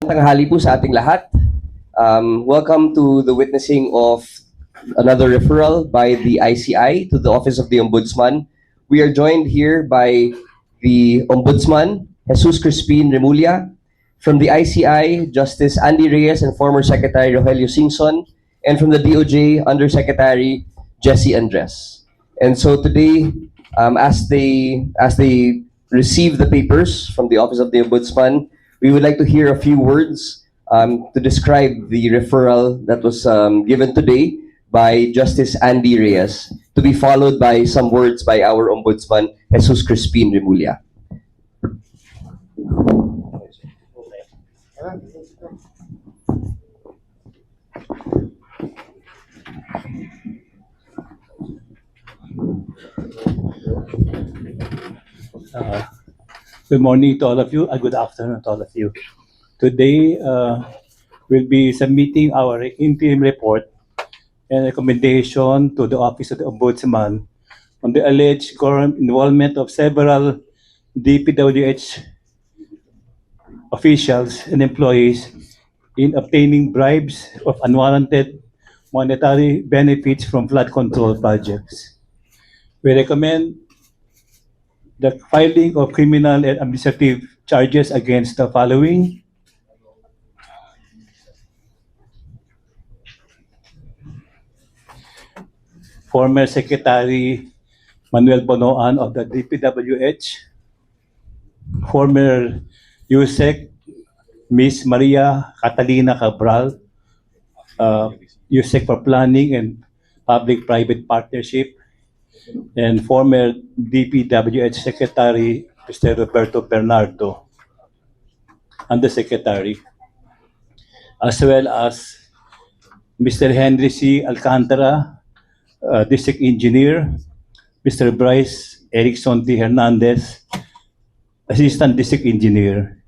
Tanghali po sa ating lahat. Welcome to the witnessing of another referral by the ICI to the Office of the Ombudsman. We are joined here by the Ombudsman, Crispin Remulla, from the ICI, Justice Andy Reyes and former Secretary Rogelio Singson, and from the DOJ, Undersecretary Jesse Andres. And so today, as they receive the papers from the Office of the Ombudsman, we would like to hear a few words to describe the referral that was given today by Justice Andy Reyes, to be followed by some words by our Ombudsman, Crispin Remulla. Good morning to all of you, and good afternoon to all of you. Today, we'll be submitting our interim report and recommendation to the Office of the Ombudsman on the alleged involvement of several DPWH officials and employees in obtaining bribes of unwarranted monetary benefits from flood control projects. We recommend the filing of criminal and administrative charges against the following: former Secretary Manuel Bonoan of the DPWH, former Usec Ms. Maria Catalina Cabral, Usec for Planning and Public-Private Partnership, and former DPWH Secretary Mr. Roberto Bernardo, Undersecretary, as well as Mr. Henry C. Alcantara, District Engineer, Mr. Bryce Erickson T. Hernandez, Assistant District Engineer,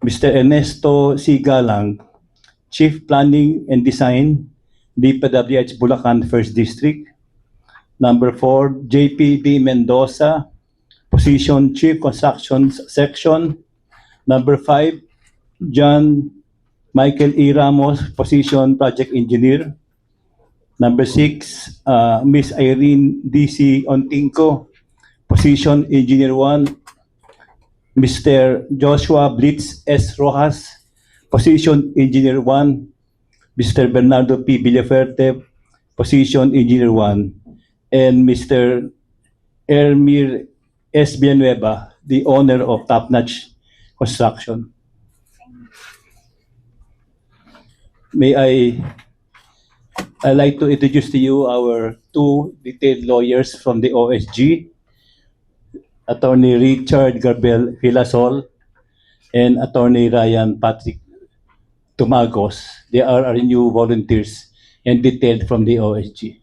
Mr. Ernesto C. Galang, Chief Planning and Design, DPWH Bulacan 1st District. Number 4, JPB Mendoza, position Chief Construction Section. Number 5, John Michael E. Ramos, position Project Engineer. Number 6, Ms. Irene D.C. Ontinco, position Engineer 1. Mr. Joshua Blitz S. Rojas, position Engineer 1. Mr. Bernardo P. Villaferte, position Engineer 1. And Mr. Ermir S. Villanueva, the owner of Top Notch Construction. I'd like to introduce to you our two detailed lawyers from the OSG, Attorney Richard Garbel Villasol and Attorney Ryan Patrick Tumagos. They are our new volunteers and detailed from the OSG.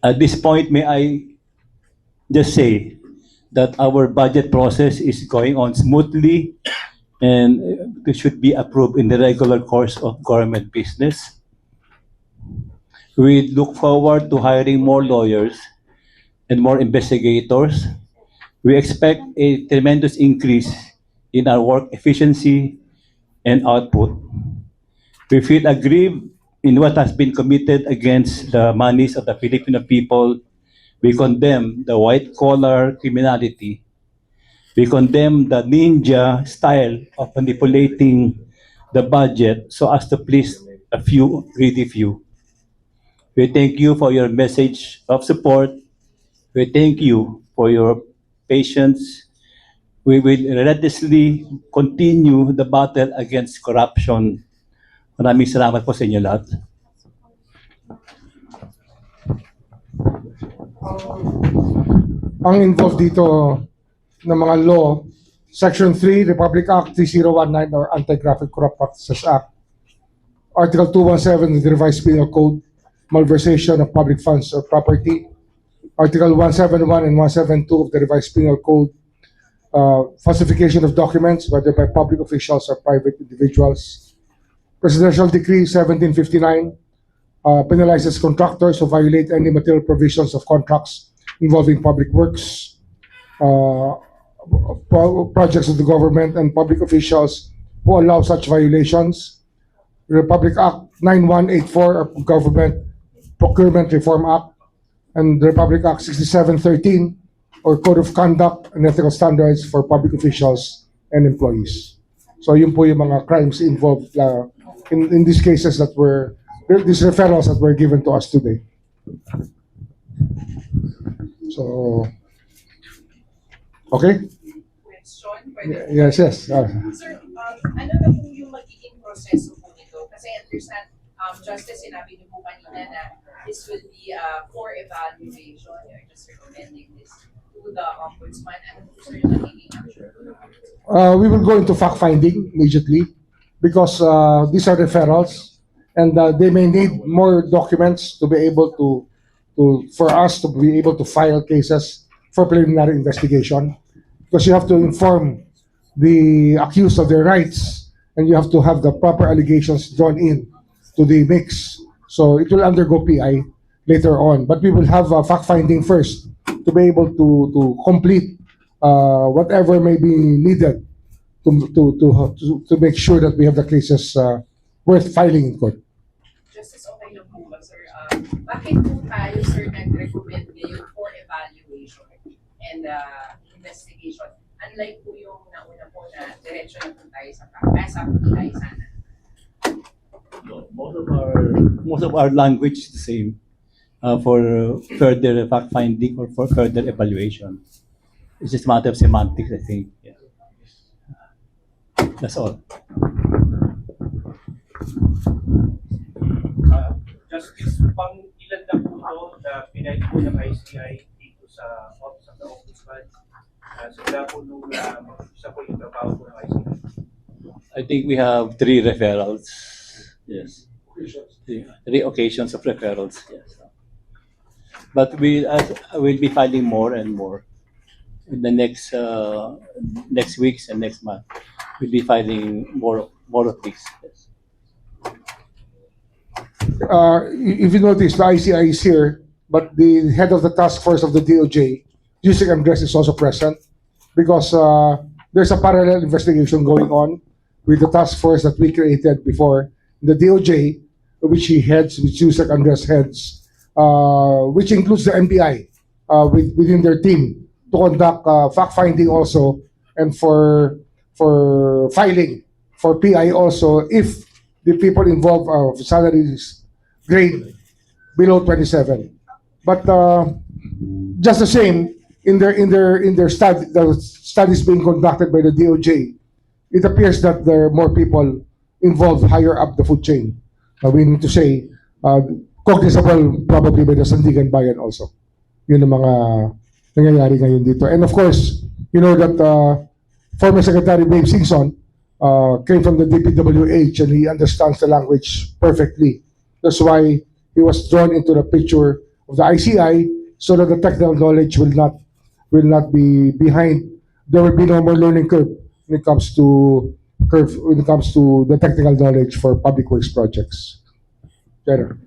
At this point, may I just say that our budget process is going on smoothly and it should be approved in the regular course of government business. We look forward to hiring more lawyers and more investigators. We expect a tremendous increase in our work efficiency and output. We feel aggrieved in what has been committed against the monies of the Filipino people. We condemn the white-collar criminality. We condemn the ninja style of manipulating the budget so as to please a few greedy few. We thank you for your message of support. We thank you for your patience. We will relentlessly continue the battle against corruption. Maraming salamat po sa inyo lahat. Ang involved dito ng mga law, Section 3, Republic Act 3019 or Anti-Graphic Corrupt Practices Act, Article 217 of the Revised Penal Code, malversation of public funds or property, Article 171 and 172 of the Revised Penal Code, falsification of documents, whether by public officials or private individuals. Presidential Decree 1759 penalizes contractors who violate any material provisions of contracts involving public works, projects of the government, and public officials who allow such violations. Republic Act 9184, or Government Procurement Reform Act, and the Republic Act 6713, or Code of Conduct and Ethical Standards for Public Officials and Employees. So yun po yung mga crimes involved in these cases that were, these referrals that were given to us today. So, okay? Question? Pwede? Yes, yes. Sir, ano na po yung magiging proseso po nito? Kasi I understand, Justice, sinabi niyo po kanina na this will be for evaluation. You're just recommending this to the Ombudsman. Ano po sir yung magiging action? We will go into fact-finding immediately because these are referrals and they may need more documents to be able to for us to be able to file cases for preliminary investigation, because you have to inform the accused of their rights and you have to have the proper allegations drawn in to the mix. So it will undergo PI later on, but we will have fact-finding first to be able to complete whatever may be needed to make sure that we have the cases worth filing in court. Justice, okay lang po ba, sir? Bakit po tayo, sir, nag-recommend ngayon for evaluation and investigation? Unlike po yung nauna po na diretso na po tayo sa PI sana. Most of our language is the same for further fact finding or for further evaluation. It's just a matter of semantics, I think. Yeah. That's all. Justice, pang ilan na po ito na pinahid po ng ICI dito sa Office of the Ombudsman? Simula po nung isa po yung trabaho po ng ICI. I think we have 3 referrals. Yes. 3 occasions of referrals. Yes. But we will be filing more and more in the next weeks and next month. We'll be filing more of these. Yes. If you notice, the ICI is here, but the head of the task force of the DOJ, Usec is also present because there's a parallel investigation going on with the task force that we created before. The DOJ, which he heads, which Usec heads, which includes the MPI within their team to conduct fact-finding also and for filing for PI also if the people involved are salaries grade below 27. But just the same, in their study, the studies being conducted by the DOJ, it appears that there are more people involved higher up the food chain. We need to say, cognizable probably by the Sandigan Bayan also. Yun ang mga nangyayari ngayon dito. And of course, you know that former Secretary Babe Singson came from the DPWH and he understands the language perfectly. That's why he was drawn into the picture of the ICI so that the technical knowledge will not be behind. There will be no more learning curve when it comes to the technical knowledge for public works projects. General.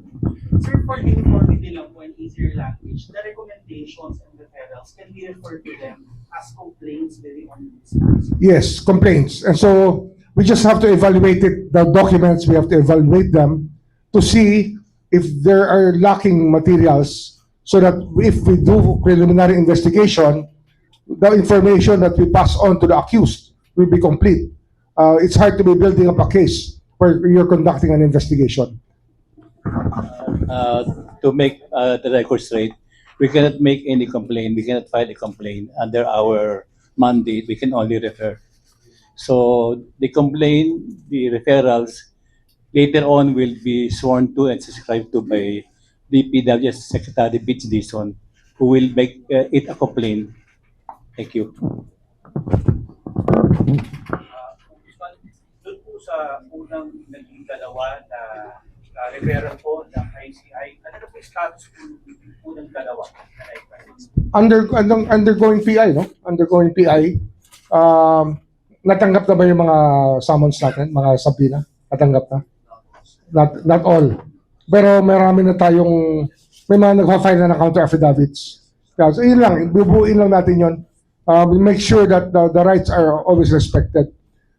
Sir, for uniformity lang po and easier language, the recommendations and referrals, can we refer to them as complaints very on this? Yes, complaints. And so we just have to evaluate it, the documents, we have to evaluate them to see if there are lacking materials so that if we do preliminary investigation, the information that we pass on to the accused will be complete. It's hard to be building up a case where you're conducting an investigation. To make the record straight, we cannot make any complaint. We cannot file a complaint under our mandate. We can only refer. So the complaint, the referrals, later on will be sworn to and subscribed to by DPWH Secretary Pitch Dison, who will make it a complaint. Thank you. Doon po sa unang naging dalawa na referral po ng ICI, ano na po yung status po ng dalawa na Undergoing PI, no? Undergoing PI. Natanggap na ba yung mga summons natin, mga subpoena? Natanggap na? Not all. Pero marami na tayong, may mga nagpa-file na ng counter affidavits. Yeah, so yun lang, bubuin lang natin yun. We make sure that the rights are always respected.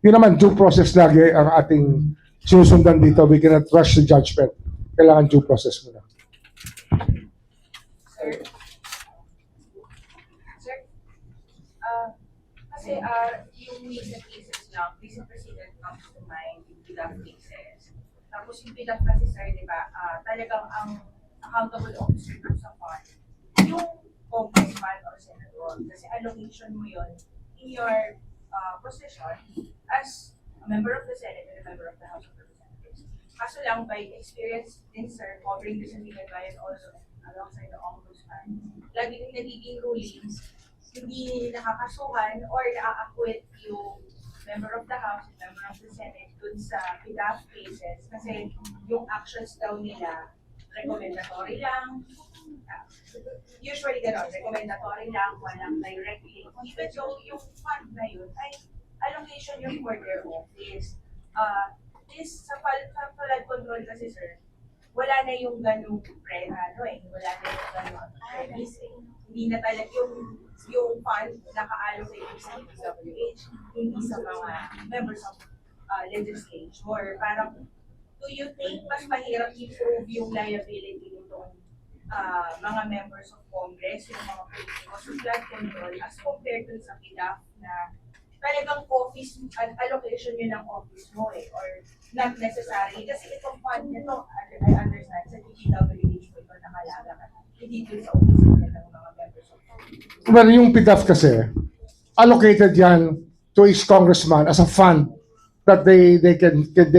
Yun naman, due process lagi ang ating sinusundan dito. We cannot rush the judgment. Kailangan due process muna. Sir? Sir? Kasi yung recent cases lang, recent precedent comes to mind, yung PDAF cases. Tapos yung PDAF kasi sir, di ba, talagang ang accountable officer dun sa fund, yung ombudsman or senador. Kasi allocation mo yun in your position as a member of the Senate and a member of the House of Representatives. Kaso lang, by experience din sir, covering this and also alongside the Ombudsman, laging nagiging rulings, hindi nakakasuhan or na-acquit yung member of the House and member of the Senate dun sa PDAF cases kasi yung actions daw nila recommendatory lang. Usually gano'n, recommendatory lang, walang direct link. Even though yung fund na yun ay allocation yung for their office. This sa flood control kasi sir, wala na yung ganung wala na yung ganung premise. Hindi na talaga yung fund naka-allocate sa DPWH, hindi sa mga members of legislature. Parang, do you think mas mahirap i-prove yung liability nitong mga members of Congress, yung mga politikos sa flood control as compared dun sa PDAF na talagang office allocation yun ng office mo or not necessarily kasi itong fund nito, I understand, sa DPWH mo ito nakalaga hindi dun sa office nila ng mga members of Congress. Well, yung PDAF kasi, allocated yan to each congressman as a fund that they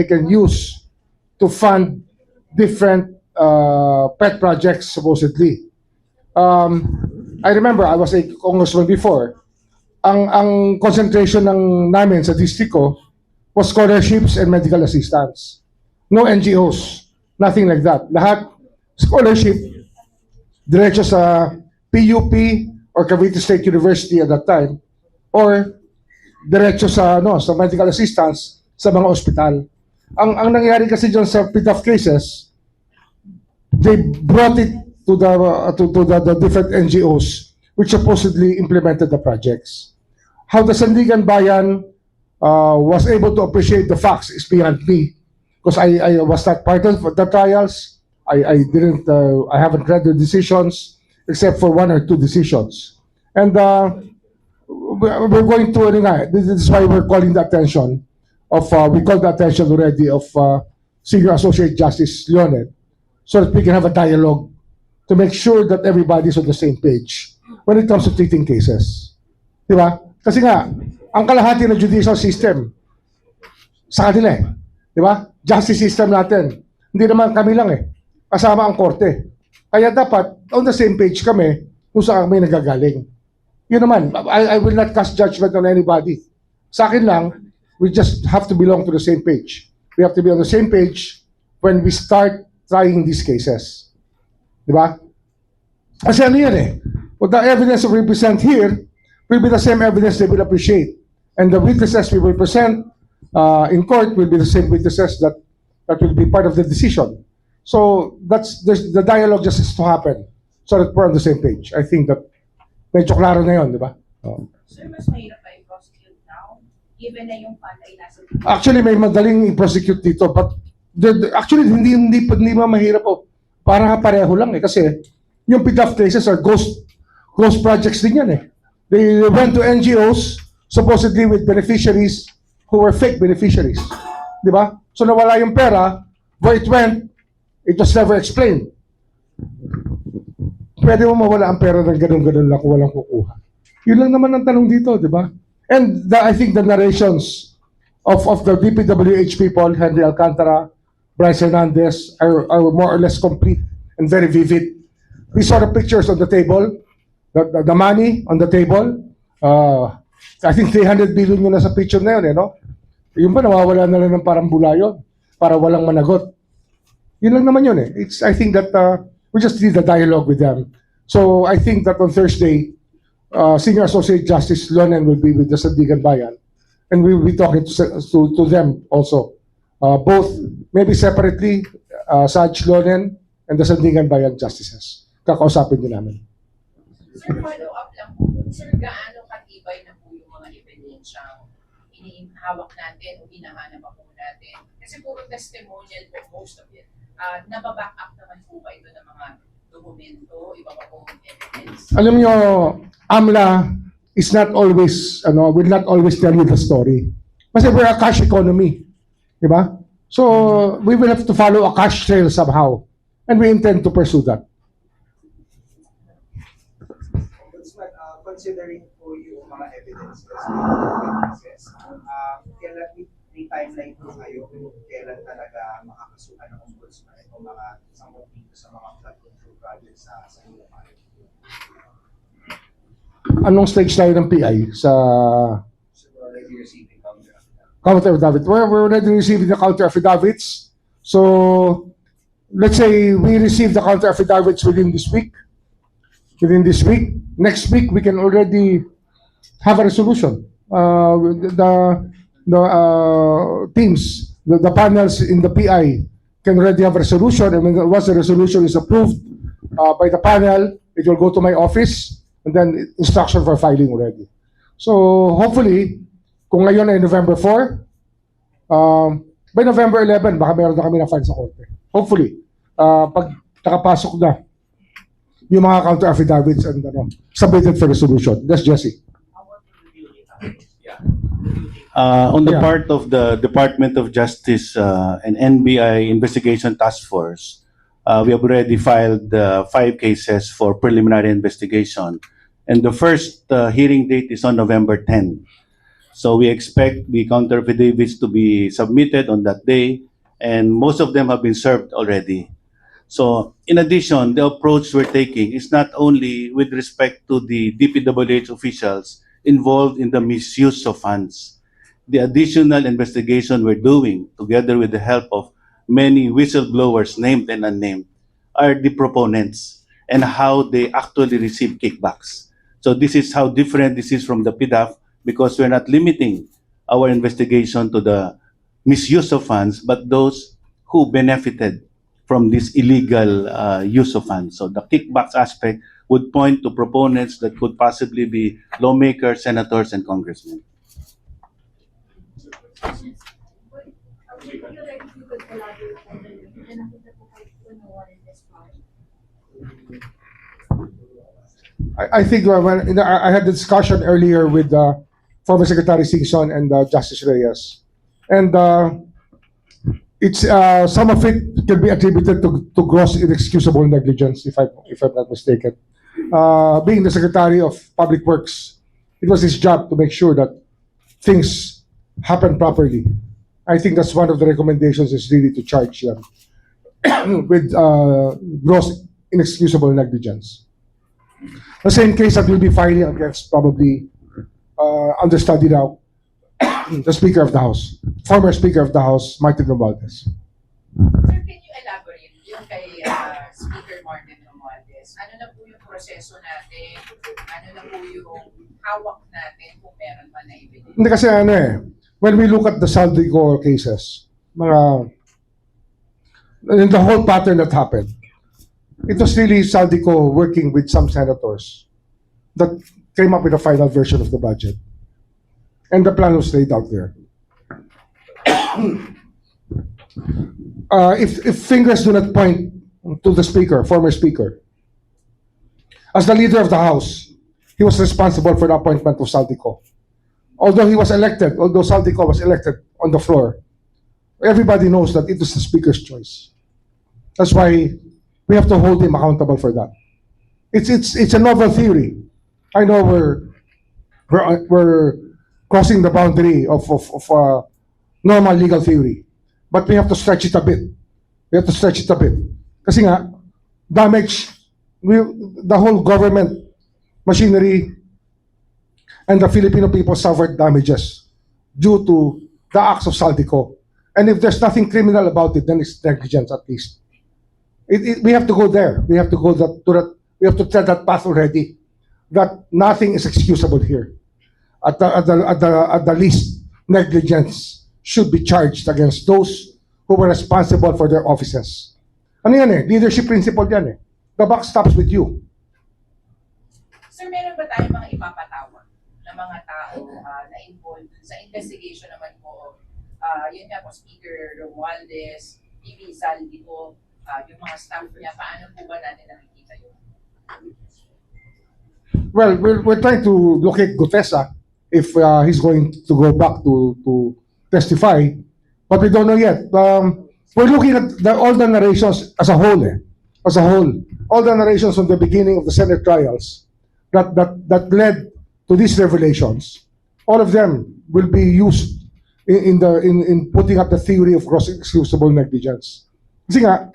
can use to fund different pet projects supposedly. I remember I was a congressman before. Ang concentration namin sa district ko was scholarships and medical assistance. No NGOs, nothing like that. Lahat scholarship diretso sa PUP or Cavite State University at that time or diretso sa medical assistance sa mga ospital. Ang nangyari kasi diyan sa PDAF cases, they brought it to the different NGOs which supposedly implemented the projects. How the Sandigan Bayan was able to appreciate the facts is beyond me because I was not part of the trials. I haven't read the decisions except for one or two decisions. And we're going to, this is why we're calling the attention of, we called the attention already of Senior Associate Justice Leonel so that we can have a dialogue to make sure that everybody's on the same page when it comes to treating cases. Di ba? Kasi nga, ang kalahati ng judicial system sa kanila eh. Di ba? Justice system natin. Hindi naman kami lang eh. Kasama ang korte. Kaya dapat, on the same page kami kung saan kami nagagaling. Yun naman, I will not cast judgment on anybody. Sa akin lang, we just have to belong to the same page. We have to be on the same page when we start trying these cases. Di ba? Kasi ano yan eh. What the evidence we present here will be the same evidence they will appreciate. And the witnesses we will present in court will be the same witnesses that will be part of the decision. So the dialogue just has to happen so that we're on the same page. I think that medyo klaro na yun, di ba? Sir, mas mahirap ba i-prosecute now? Given na yung fund ay nasa Actually, may madaling i-prosecute dito. But actually, hindi mahirap po. Parang pareho lang eh. Kasi yung PDAF cases are ghost projects din yan eh. They went to NGOs supposedly with beneficiaries who were fake beneficiaries. Di ba? So nawala yung pera, where it went, it was never explained. Pwede mo mawala ang pera ng ganun-ganun lang kung walang kukuha. Yun lang naman ang tanong dito, di ba? And I think the narrations of the DPWH people, Henry Alcantara, Bryce Hernandez, are more or less complete and very vivid. We saw the pictures on the table, the money on the table. I think 300 billion yun na sa picture na yun, no? Yung ba nawawala na lang ng parang bula yun para walang managot. Yun lang naman yun eh. I think that we just need a dialogue with them. So I think that on Thursday, Senior Associate Justice Lonen will be with the Sandigan Bayan, and we will be talking to them also. Both, maybe separately, Saj Lonen and the Sandigan Bayan Justices. Kakausapin din namin. Sir, follow up lang po. Sir, gaano katibay na po yung mga ebidensyang inihawak natin o hinahanap po natin? Kasi puro testimonial po, most of it. Nababack up naman po ba ito ng mga dokumento, iba pa po evidence? Alam nyo, AMLA is not always, will not always tell you the story. Kasi we're a cash economy. Di ba? So, we will have to follow a cash trail somehow. And we intend to pursue that. Ombudsman, considering po yung mga evidences, witnesses, kailan may timeline po kayo kung kailan talaga makakasuhan ng Ombudsman o mga sangkot dito sa mga flood control projects sa lupa? Anong stage tayo ng PI sa So, we're already receiving counter affidavit. counter affidavit? We're already receiving the counter affidavits. So, let's say we receive the counter affidavits within this week. Within this week. Next week, we can already have a resolution. The teams, the panels in the PI can already have a resolution. And once the resolution is approved by the panel, it will go to my office and then instruction for filing already. So hopefully, kung ngayon ay November 4, by November 11, baka meron na kami na file sa korte. Hopefully, pag nakapasok na yung mga counter affidavits and submitted for resolution. That's Jesse. On the Yeah. part of the Department of Justice and NBI Investigation Task Force, we have already filed 5 cases for preliminary investigation. And the first hearing date is on November 10. So we expect the counter affidavits to be submitted on that day, and most of them have been served already. So in addition, the approach we're taking is not only with respect to the DPWH officials involved in the misuse of funds. The additional investigation we're doing, together with the help of many whistleblowers, named and unnamed, are the proponents and how they actually receive kickbacks. So this is how different this is from the PDAF, because we're not limiting our investigation to the misuse of funds, but those who benefited from this illegal use of funds. So the kickbacks aspect would point to proponents that could possibly be lawmakers, senators, and congressmen. I think I had the discussion earlier with former Secretary Singson and Justice Reyes, and it's some of it can be attributed to gross inexcusable negligence, if I'm not mistaken. Being the Secretary of Public Works, it was his job to make sure that things happen properly. I think that's one of the recommendations, is really to charge them with gross inexcusable negligence. The same case that we'll be filing against, probably under study now, the Speaker of the House, former Speaker of the House, Martin Romualdez. Sir, can you elaborate yung kay Speaker Martin Romualdez? Ano na po yung proseso natin? Ano na po yung hawak natin kung meron pa na evidence? Hindi kasi when we look at the Saldico cases, and the whole pattern that happened, it was really Saldico working with some senators that came up with a final version of the budget. And the plan was laid out there. If fingers do not point to the Speaker, former Speaker, as the leader of the House, he was responsible for the appointment of Saldico. Although Saldico was elected on the floor, everybody knows that it was the Speaker's choice. That's why we have to hold him accountable for that. It's a novel theory. I know we're crossing the boundary of normal legal theory, but we have to stretch it a bit. Kasi nga, the whole government machinery and the Filipino people suffered damages due to the acts of Saldico. And if there's nothing criminal about it, then it's negligence at least. We have to go there. We have to go we have to tread that path already. That nothing is excusable here. At the least, negligence should be charged against those who were responsible for their offices. Ano yan leadership principle yan The buck stops with you. Sir, meron ba tayong mga ipapatawag na mga tao na involved sa investigation naman po, yun nga po, Speaker Romualdez, TV Saldico, yung mga staff niya, paano po ba natin nakikita yun? Well, we're trying to locate Gutesa if he's going to go back to testify, but we don't know yet. We're looking at all the narrations as a whole, as a whole. All the narrations from the beginning of the Senate trials that led to these revelations, all of them will be used in putting up the theory of gross excusable negligence. Kasi nga,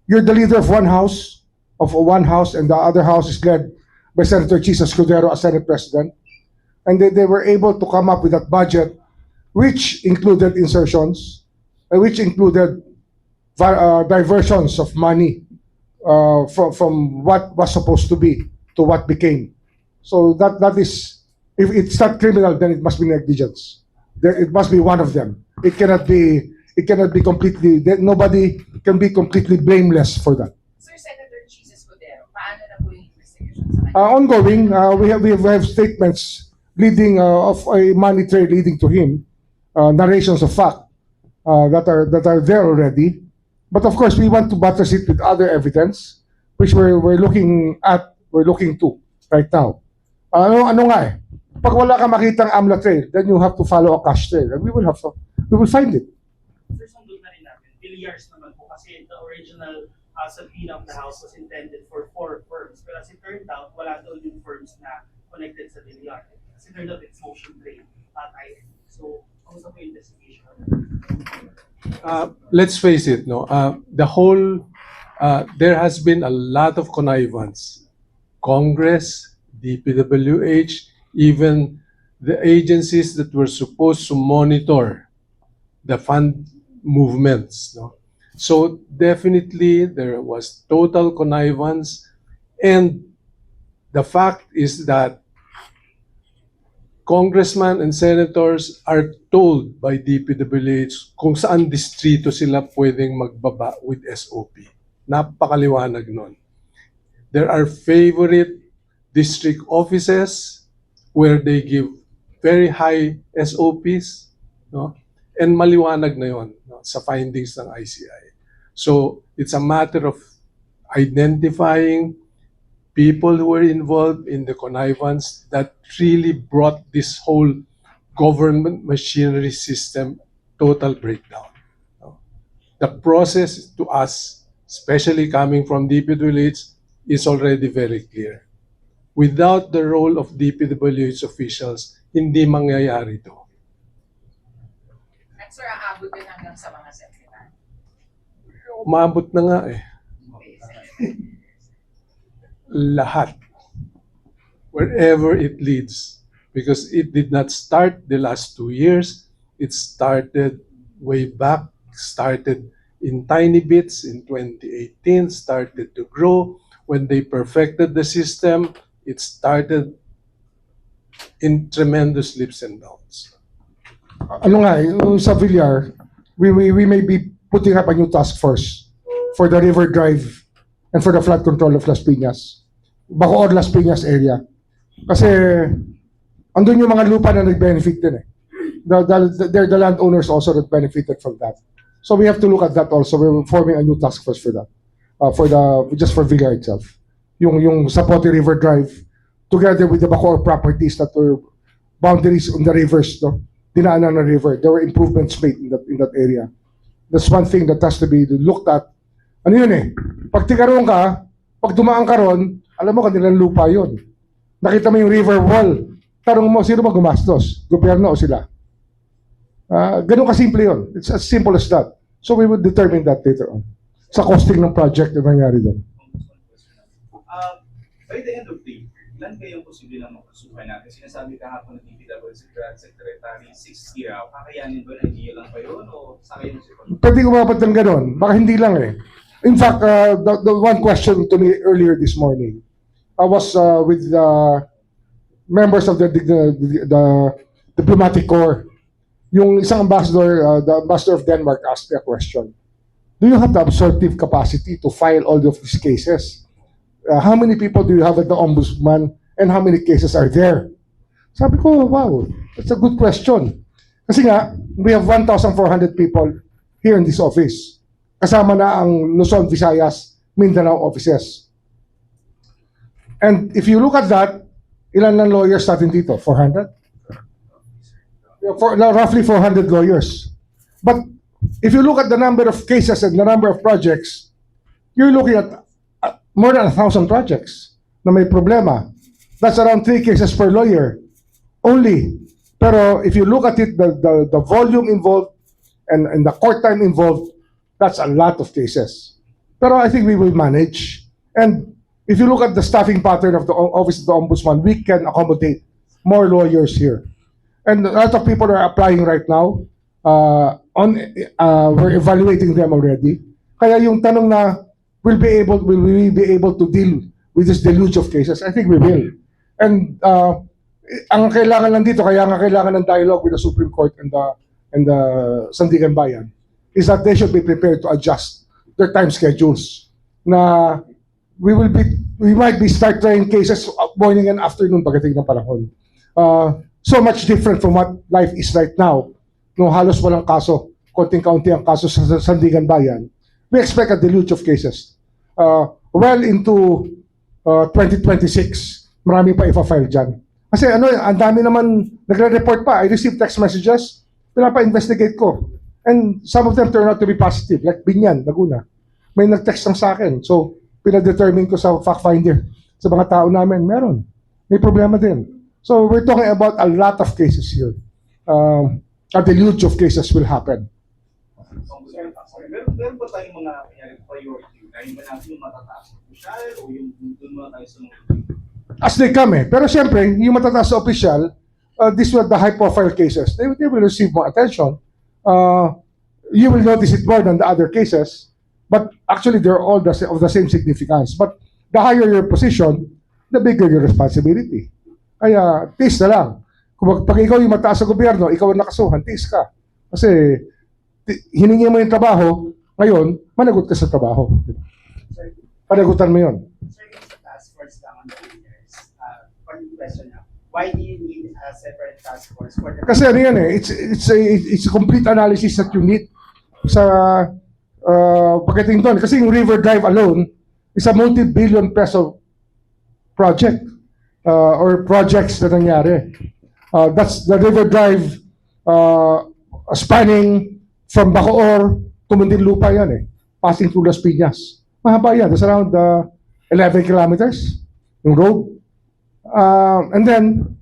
you're the leader of one house, and the other house is led by Senator Chiz Escudero as Senate President, and they were able to come up with that budget, which included insertions, which included diversions of money from what was supposed to be to what became. So that is, if it's not criminal, then it must be negligence. It must be one of them. It cannot be completely. Nobody can be completely blameless for that. Sir, Senator Chiz Escudero, paano na po yung investigation sa kanya? Ongoing, we have statements leading of a money trail leading to him, narrations of fact that are there already. But of course, we want to buttress it with other evidence, which we're looking to right now. Ano nga eh? Pag wala ka makitang AMLA trail, then you have to follow a cash trail, and we will find it. Sir, sundot na rin natin. Billiards naman po kasi the original subpoena of the House was intended for 4 firms. Pero as it turned out, wala daw yung firms na connected sa billiard. Kasi turned out it's motion trade, not item. So, kamusta po yung investigation? Let's face it, no. There has been a lot of connivance. Congress, DPWH, even the agencies that were supposed to monitor the fund movements, no. So definitely there was total connivance, and the fact is that congressmen and senators are told by DPWH kung saan distrito sila pwedeng magbaba with SOP. Napakaliwanag nun. There are favorite district offices where they give very high SOPs, no? And maliwanag na yon, no, sa findings ng ICI. So it's a matter of identifying people who were involved in the connivance that really brought this whole government machinery system total breakdown. The process to us, especially coming from DPWH, is already very clear. Without the role of DPWH officials, hindi mangyayari to. At sir, aabot din hanggang sa mga secretary. Umabot na nga eh. Lahat. Wherever it leads. Because it did not start the last 2 years. It started way back, started in tiny bits in 2018, started to grow. When they perfected the system, it started in tremendous leaps and bounds. Ano nga, sa Villar, we may be putting up a new task force for the River Drive and for the flood control of Las Piñas. Bacoor, Las Piñas area. Kasi, andun yung mga lupa na nag-benefit din eh. They're the landowners also that benefited from that. So we have to look at that also. We're forming a new task force for that. Just for Villar itself. Yung Zapote River Drive, together with the Bacoor properties that were boundaries on the rivers, no? Dinaanan ng river. There were improvements made in that area. That's one thing that has to be looked at. Ano yun eh? Pag tigaroon ka, pag dumaan ka ron, alam mo kanilang lupa yun. Nakita mo yung river wall. Tanong mo, sino ba gumastos? Gobyerno o sila? Ganun kasimple yun. It's as simple as that. So we will determine that later on. Sa costing ng project na nangyari doon. By the end of the year, ilan kayong posible na makasuhan natin? Sinasabi kahapon ng DPWH Secretary 60 raw. Kakayanin ba na idea lang pa yun o sakay mo si Pagpapanagot? Pwede umabot ng ganun. Baka hindi lang eh. In fact, the one question to me earlier this morning, I was with the members of the diplomatic corps. Yung isang ambassador, the ambassador of Denmark asked me a question. Do you have the absorptive capacity to file all of these cases? How many people do you have at the Ombudsman and how many cases are there? Sabi ko, wow, that's a good question. Kasi nga, we have 1,400 people here in this office. Kasama na ang Luzon, Visayas, Mindanao offices. And if you look at that, ilan ng lawyers natin dito? 400? Roughly 400 lawyers. But if you look at the number of cases and the number of projects, you're looking at more than 1,000 projects na may problema. That's around 3 cases per lawyer only. Pero if you look at it, the volume involved and the court time involved, that's a lot of cases. Pero I think we will manage. And if you look at the staffing pattern of the Office of the Ombudsman, we can accommodate more lawyers here. And a lot of people are applying right now. We're evaluating them already. Kaya yung tanong na, will we be able to deal with this deluge of cases? I think we will. And ang kailangan lang dito, kaya nga kailangan ng dialogue with the Supreme Court and the Sandigan Bayan, is that they should be prepared to adjust their time schedules. Na we might be start trying cases morning and afternoon pagdating ng panahon. So much different from what life is right now. No, halos walang kaso, konting-kaunti ang kaso sa Sandigan Bayan. We expect a deluge of cases. Well into 2026, marami pa ipa-file dyan. Kasi ang dami naman nagre-report pa. I received text messages, pinapa-investigate ko. And some of them turn out to be positive, like Binyan, Laguna. May nag-text lang sa akin. So, pinadetermine ko sa fact finder, sa mga tao namin, meron. May problema din. So, we're talking about a lot of cases here. A deluge of cases will happen. Meron ba tayong mga priority? Kaya ba natin yung matataas na opisyal o yung doon mga tayo sunod? As they come Pero siyempre, yung matataas sa opisyal, these were the high-profile cases. They will receive more attention. You will notice it more than the other cases. But actually, they're all of the same significance. But the higher your position, the bigger your responsibility. Kaya, tiis na lang. Kung pag ikaw yung mataas sa gobyerno, ikaw ang nakasuhan, tiis ka. Kasi, hiningi mo yung trabaho, ngayon, managot ka sa trabaho. Panagutan mo yun. Sir, yung sa task force lang on the leaders, one question na, why do you need a separate task force for the... Kasi ano yan it's a complete analysis that you need sa pagdating doon. Kasi yung River Drive alone is a multi-billion peso project or projects na nangyari. That's the River Drive spanning from Bacoor to Muntinlupa yan passing through Las Piñas. Mahaba yan. That's around 11 kilometers yung road. And then,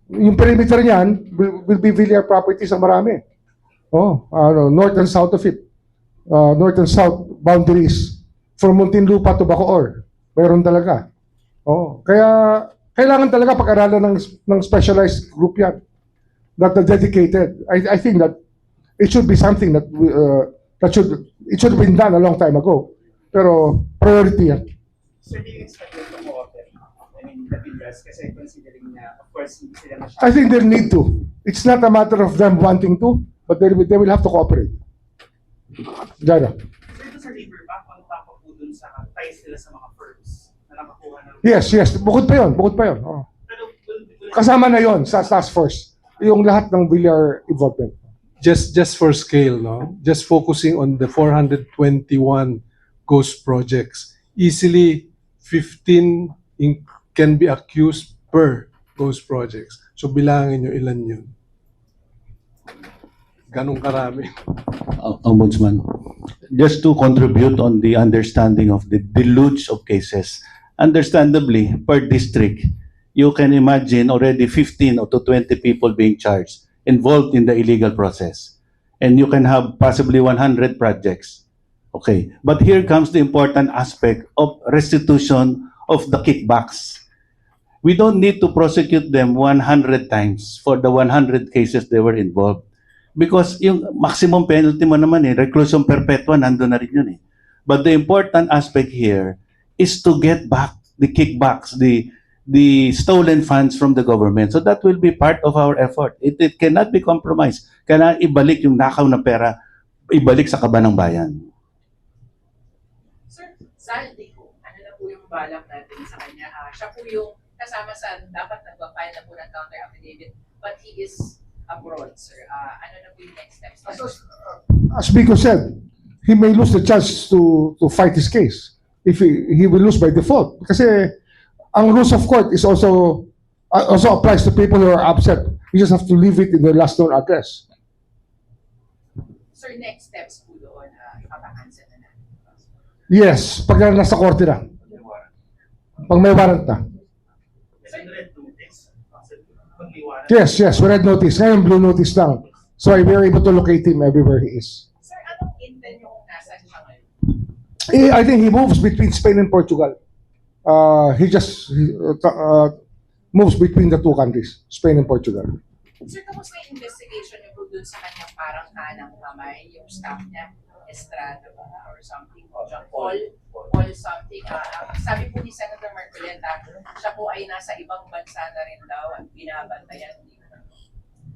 yung perimeter niyan will be Villar properties ang marami. North and south of it. North and south boundaries from Muntinlupa to Bacoor. Mayroon talaga. Kaya kailangan talaga pag-aralan ng specialized group yan. That are dedicated. I think that it should be something that it should have been done a long time ago. Pero priority yan. Sir, do you expect them to cooperate? I mean, the Villas, kasi considering na, of course, hindi sila masyadong... I think they need to. It's not a matter of them wanting to, but they will have to cooperate. Jada. Sir, ito sa labor back on top of po dun sa ties nila sa mga firms na nakakuha ng... Yes. Bukod pa yun. Pero, Kasama na yon sa task force. Yung lahat ng Villar involvement. Just for scale, no? Just focusing on the 421 ghost projects. Easily 15 can be accused per ghost projects. So bilangin nyo ilan yun. Ganong karami. Ombudsman, just to contribute on the understanding of the deluge of cases, understandably, per district, you can imagine already 15 to 20 people being charged, involved in the illegal process. And you can have possibly 100 projects. Okay, but here comes the important aspect of restitution of the kickbacks. We don't need to prosecute them 100 times for the 100 cases they were involved. Because yung maximum penalty mo naman reclusion perpetua, nandun na rin yun But the important aspect here is to get back the kickbacks, the stolen funds from the government. So that will be part of our effort. It cannot be compromised. Kailangan ibalik yung nakaw na pera, ibalik sa kaban ng bayan. Sir, Saldi ko, ano na po yung balak natin sa kanya? Siya po yung kasama sa dapat nagpa-file na po ng counter affidavit, but he is abroad, sir. Ano na po yung next steps? As Biko said, he may lose the chance to fight his case if he will lose by default. Kasi ang rules of court is also applies to people who are absent. You just have to leave it in the last known address. Sir, next steps po doon, ipapakancel na natin. Yes, pag nasa korte na. Pag may warrant na. Send red notice. Pag-iwanan. Yes, we read notice. Ngayon, blue notice lang. So we are able to locate him everywhere he is. Sir, anong intent yung nasa siya ngayon? I think he moves between Spain and Portugal. He just moves between the two countries, Spain and Portugal. Sir, kamusta yung investigation niyo po dun sa kanyang parang kanang kamay, yung staff niya, Estrada ba, or something, Paul something. Sabi po ni Senator Marcoleta, siya po ay nasa ibang bansa na rin daw at binabantayan.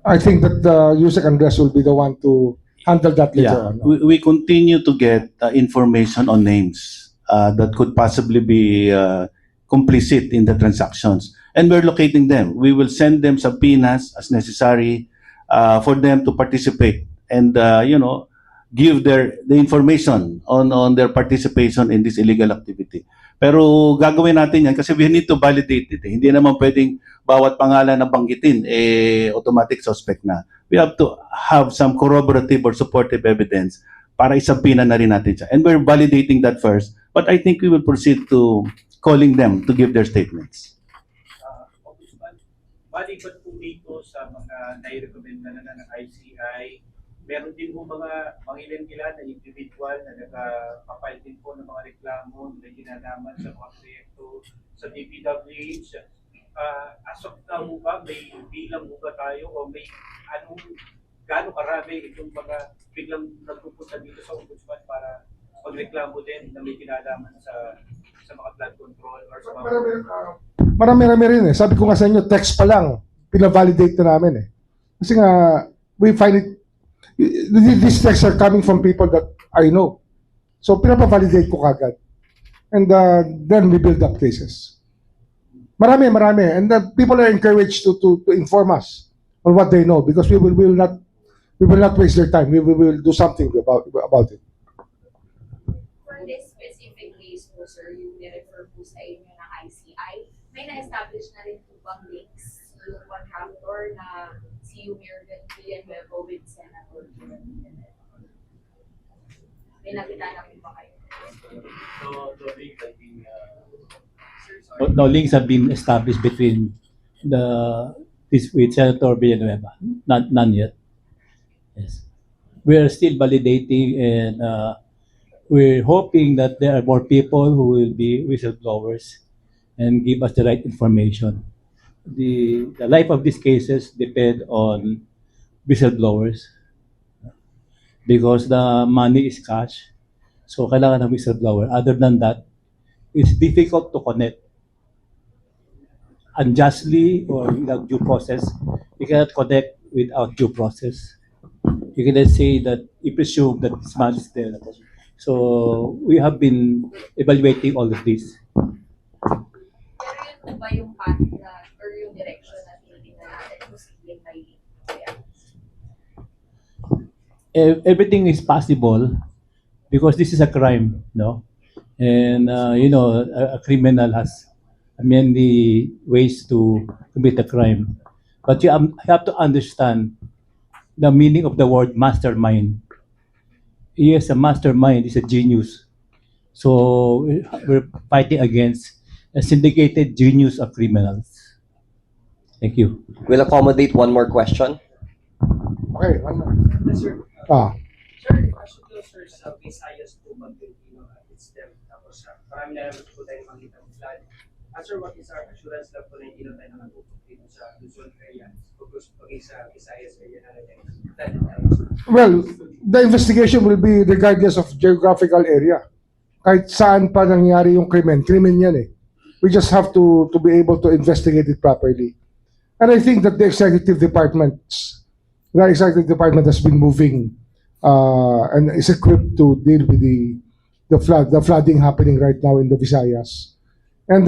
I think that Usec Andres will be the one to handle that later on. We continue to get information on names that could possibly be complicit in the transactions. And we're locating them. We will send them subpoenas as necessary for them to participate and, give the information on their participation in this illegal activity. Pero gagawin natin yan kasi we need to validate it. Hindi naman pwedeng bawat pangalan na banggitin, automatic suspect na. We have to have some corroborative or supportive evidence para isabina na rin natin siya. And we're validating that first. But I think we will proceed to calling them to give their statements. Ombudsman, maliban po dito sa mga nai-recommenda na ng ICI, meron din po mga ilan na individual na nagpapile din po ng mga reklamo na ginanaman sa mga proyekto sa DPWH. As of now ba, may bilang mo ba tayo o may gaano karami itong mga biglang nagpupunta dito sa Ombudsman para magreklamo din na may kinalaman sa mga flood control or sa mga... Marami rin eh. Sabi ko nga sa inyo, text pa lang, pinavalidate na namin eh. Kasi nga, we find it, these texts are coming from people that I know. So, pinapavalidate ko kagad. And then we build up cases. Marami. And people are encouraged to inform us on what they know because we will not waste their time. We will do something about it. For this specific case po, sir, yung nirefer po sa inyo ng ICI, may na-establish na rin po bang links yung contractor na si Villanueva with Senator Remulla? May nakita na po ba kayo? No links have been established between with Senator Villanueva. None yet. Yes. We are still validating and we're hoping that there are more people who will be whistleblowers and give us the right information. The life of these cases depend on whistleblowers because the money is cash. So kailangan ng whistleblower. Other than that, it's difficult to connect unjustly or without due process. You cannot connect without due process. You cannot say that you presume that this man is there. So we have been evaluating all of this. Pero yun po ba yung path na, or yung direction na tinitingnan natin kung saan may Everything is possible because this is a crime, no? And a criminal has many ways to commit a crime. But you have to understand the meaning of the word mastermind. Yes, a mastermind is a genius. So we're fighting against a syndicated genius of criminals. Thank you. We'll accommodate one more question. Okay, one more. Yes, sir. Sir, question ko, sir, sa Visayas po, it's them. Tapos, marami na naman po tayo makita ng flood. Sir, what is our assurance na po na hindi na tayo nakatutok dito sa Luzon area? Paging sa Visayas area na natin. Well, the investigation will be regardless of geographical area. Kahit saan pa nangyari yung krimen yan eh. We just have to be able to investigate it properly. And I think that the executive department has been moving and is equipped to deal with the flooding happening right now in the Visayas. And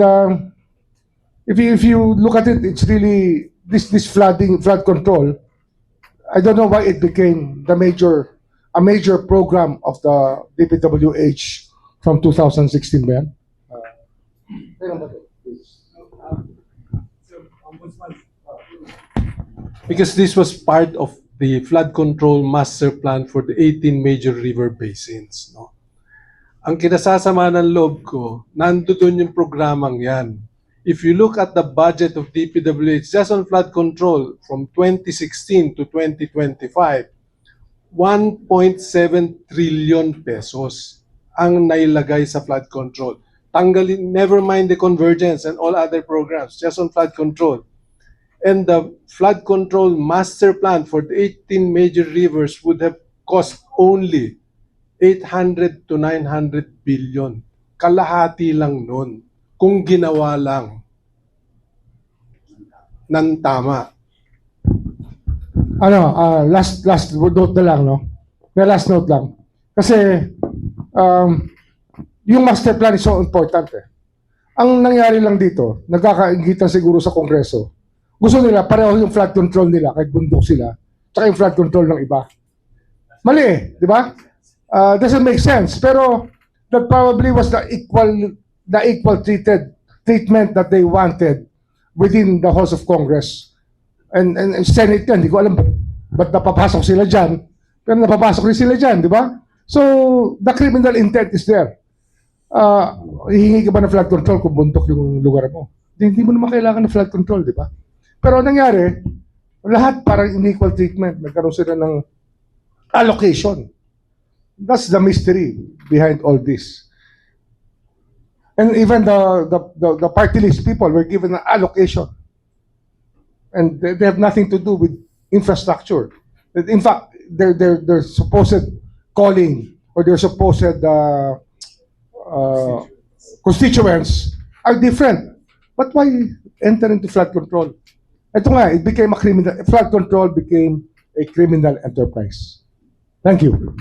if you look at it, it's really this flood control. I don't know why it became a major program of the DPWH from 2016 ba yan? Because this was part of the flood control master plan for the 18 major river basins. No? Ang kinasasama ng loob ko, nandoon yung programang yan. If you look at the budget of DPWH just on flood control from 2016 to 2025, 1.7 trillion pesos ang nailagay sa flood control. Tanggalin, never mind the convergence and all other programs, just on flood control. And the flood control master plan for the 18 major rivers would have cost only 800 to 900 billion. Kalahati lang nun kung ginawa lang ng tama. Last note na lang, no? May last note lang. Kasi yung master plan is so important eh. Ang nangyari lang dito, nagkakaingitan siguro sa Kongreso. Gusto nila pareho yung flood control nila kahit bundok sila, tsaka yung flood control ng iba. Mali eh, di ba? Doesn't make sense. Pero that probably was the equal treatment that they wanted within the House of Congress. And Senate yan, hindi ko alam ba't napapasok sila dyan. Pero napapasok rin sila dyan, di ba? So, the criminal intent is there. Hihingi ka ba ng flood control kung buntok yung lugar mo? Hindi mo naman kailangan ng flood control, di ba? Pero ang nangyari, lahat parang unequal treatment. Nagkaroon sila ng allocation. That's the mystery behind all this. And even the party list people were given an allocation. And they have nothing to do with infrastructure. In fact, their supposed calling or their supposed constituents are different. But why enter into flood control? Ito nga, flood control became a criminal enterprise. Thank you.